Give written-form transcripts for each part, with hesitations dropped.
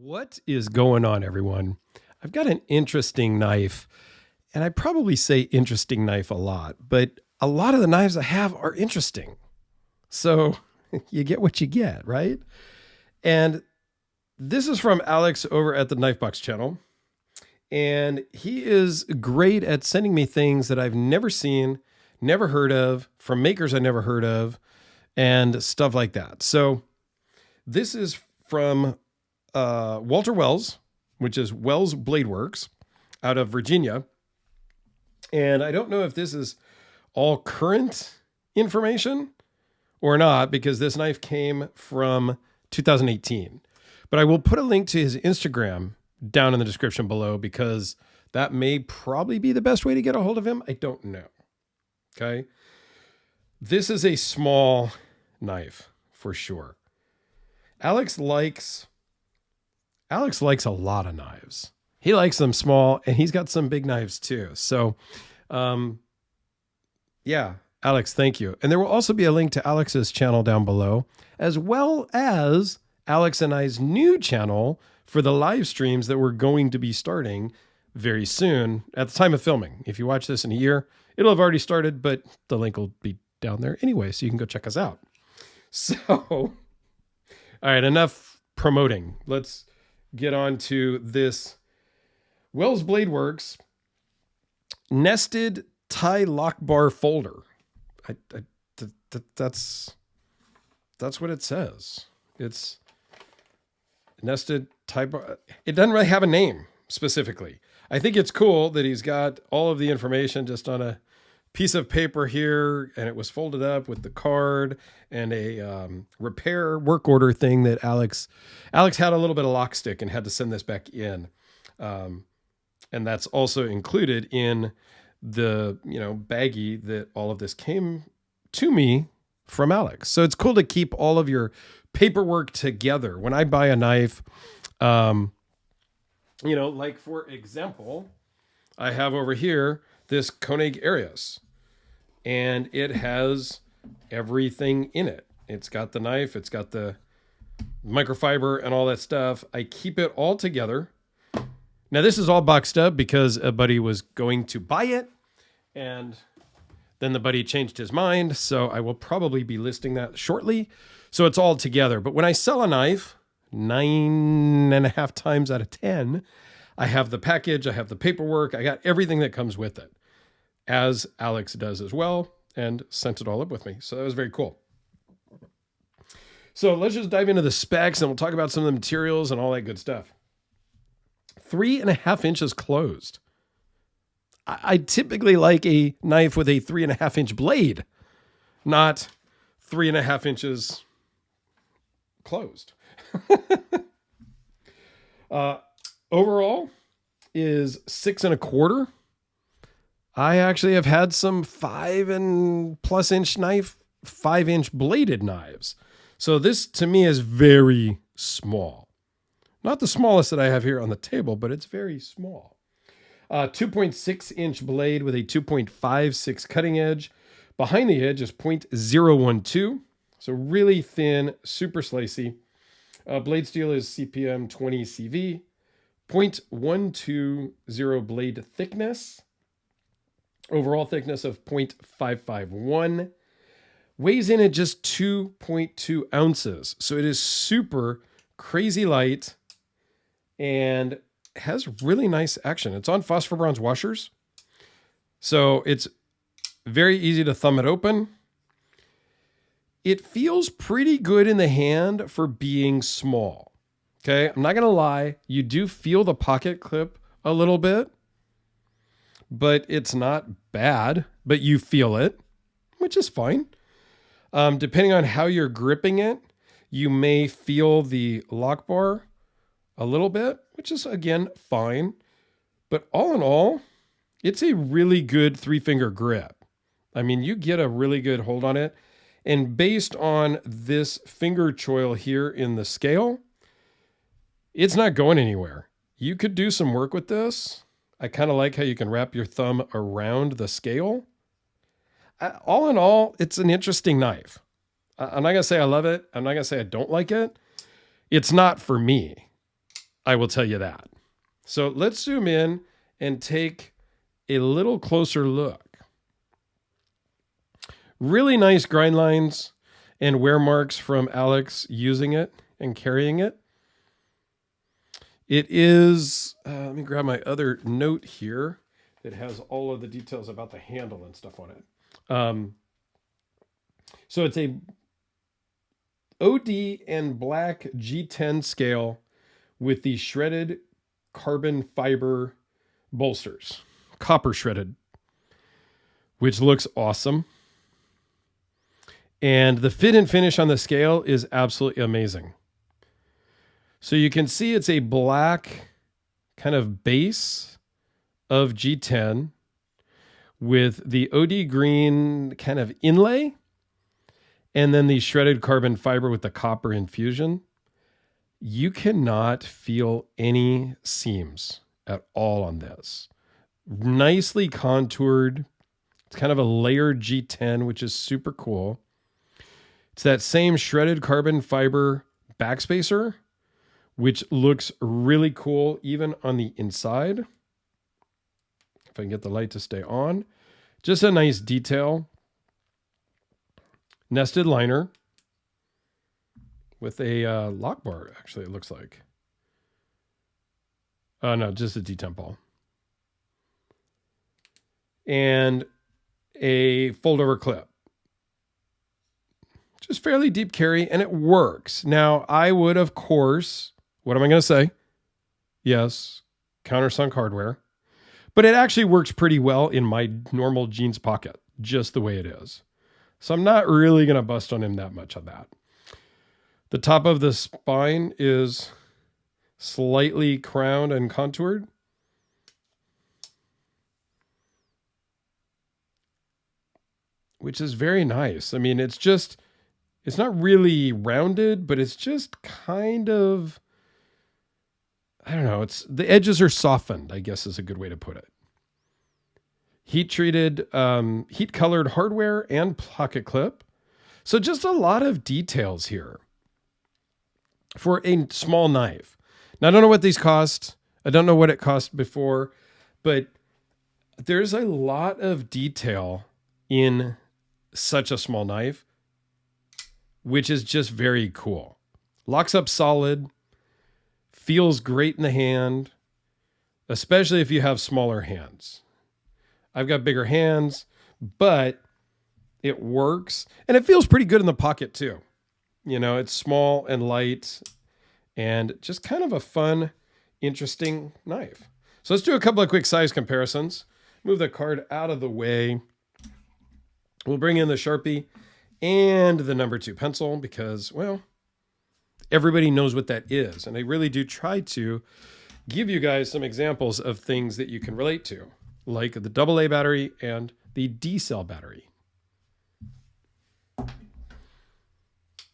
What is going on, everyone? I've got an interesting knife, and I probably say interesting knife a lot, but a lot of the knives I have are interesting. So you get what you get, right? And this is from Alex over at the Knife Box channel. And he is great at sending me things that I've never seen, never heard of, from makers I never heard of, and stuff like that. So this is from Walter Wells, which is Wells Blade Works out of Virginia. And I don't know if this is all current information or not, because this knife came from 2018. But I will put a link to his Instagram down in the description below, because that may probably be the best way to get a hold of him. I don't know. Okay. This is a small knife for sure. Alex likes a lot of knives. He likes them small, and he's got some big knives too. So, yeah, Alex, thank you. And there will also be a link to Alex's channel down below, as well as Alex and I's new channel for the live streams that we're going to be starting very soon at the time of filming. If you watch this in a year, it'll have already started, but the link will be down there anyway, so you can go check us out. So, all right, enough promoting. Let's get on to this Wells Blade Works nested tie lock bar folder. That's what it says. It's nested tie bar. It doesn't really have a name specifically. I think it's cool that he's got all of the information just on a piece of paper here, and it was folded up with the card and a repair work order thing that Alex had a little bit of lock stick and had to send this back in. And that's also included in the, baggie that all of this came to me from Alex. So it's cool to keep all of your paperwork together. When I buy a knife, like for example, I have over here this Koenig Arius, and it has everything in it. It's got the knife, it's got the microfiber and all that stuff. I keep it all together. Now this is all boxed up because a buddy was going to buy it, and then the buddy changed his mind. So I will probably be listing that shortly. So it's all together. But when I sell a knife, 9.5 times out of 10, I have the package, I have the paperwork, I got everything that comes with it, as Alex does as well, and sent it all up with me. So that was very cool. So let's just dive into the specs, and we'll talk about some of the materials and all that good stuff. 3.5 inches closed. I typically like a knife with a 3.5 inch blade, not 3.5 inches closed. Overall is 6.25. I actually have had some 5+ inch knife, 5-inch bladed knives. So this to me is very small. Not the smallest that I have here on the table, but it's very small. 2.6 inch blade with a 2.56 cutting edge. Behind the edge is 0.012. So really thin, super slicey. Blade steel is CPM 20 CV. 0.120 blade thickness. Overall thickness of 0.551. Weighs in at just 2.2 ounces. So it is super crazy light and has really nice action. It's on phosphor bronze washers. So it's very easy to thumb it open. It feels pretty good in the hand for being small. Okay, I'm not going to lie. You do feel the pocket clip a little bit, but it's not bad, but you feel it, which is fine. Depending on how you're gripping it, you may feel the lock bar a little bit, which is, again, fine. But all in all, it's a really good 3-finger grip. I mean, you get a really good hold on it. And based on this finger choil here in the scale, it's not going anywhere. You could do some work with this. I kind of like how you can wrap your thumb around the scale. All in all, it's an interesting knife. I'm not going to say I love it. I'm not going to say I don't like it. It's not for me. I will tell you that. So let's zoom in and take a little closer look. Really nice grind lines and wear marks from Alex using it and carrying it. It is, let me grab my other note here that has all of the details about the handle and stuff on it. So it's a OD and black G10 scale with the shredded carbon fiber bolsters, copper shredded, which looks awesome. And the fit and finish on the scale is absolutely amazing. So you can see it's a black kind of base of G10 with the OD green kind of inlay, and then the shredded carbon fiber with the copper infusion. You cannot feel any seams at all on this. Nicely contoured. It's kind of a layered G10, which is super cool. It's that same shredded carbon fiber backspacer, which looks really cool even on the inside. If I can get the light to stay on. Just a nice detail. Nested liner with a lock bar, actually, it looks like. Oh, no, just a detemp ball. And a fold-over clip. Just fairly deep carry, and it works. Now, I would, of course, what am I going to say? Yes, countersunk hardware. But it actually works pretty well in my normal jeans pocket, just the way it is. So I'm not really going to bust on him that much on that. The top of the spine is slightly crowned and contoured. Which is very nice. I mean, it's not really rounded, but it's just kind of, I don't know, the edges are softened, I guess is a good way to put it. Heat-treated, heat-colored hardware and pocket clip. So just a lot of details here for a small knife. Now, I don't know what these cost. I don't know what it cost before, but there's a lot of detail in such a small knife, which is just very cool. Locks up solid, feels great in the hand, especially if you have smaller hands. I've got bigger hands, but it works, and it feels pretty good in the pocket too. You know, it's small and light and just kind of a fun, interesting knife. So let's do a couple of quick size comparisons. Move the card out of the way. We'll bring in the Sharpie and the number 2 pencil because, well, everybody knows what that is. And I really do try to give you guys some examples of things that you can relate to, like the AA battery and the D-cell battery.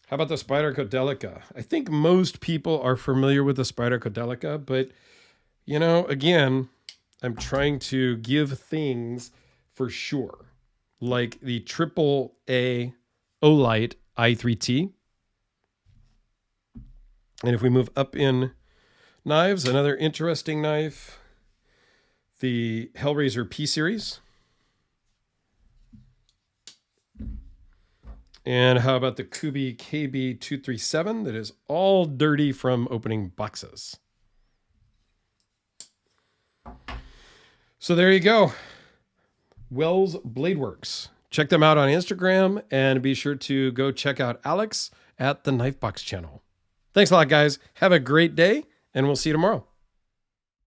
How about the Spyderco Delica? I think most people are familiar with the Spyderco Delica, but, you know, again, I'm trying to give things for sure, like the AAA Olight i3T. And if we move up in knives, another interesting knife, the Hellraiser P series. And how about the Kubi KB237 that is all dirty from opening boxes? So there you go. Wells Blade Works. Check them out on Instagram and be sure to go check out Alex at the Knife Box channel. Thanks a lot, guys. Have a great day, and we'll see you tomorrow.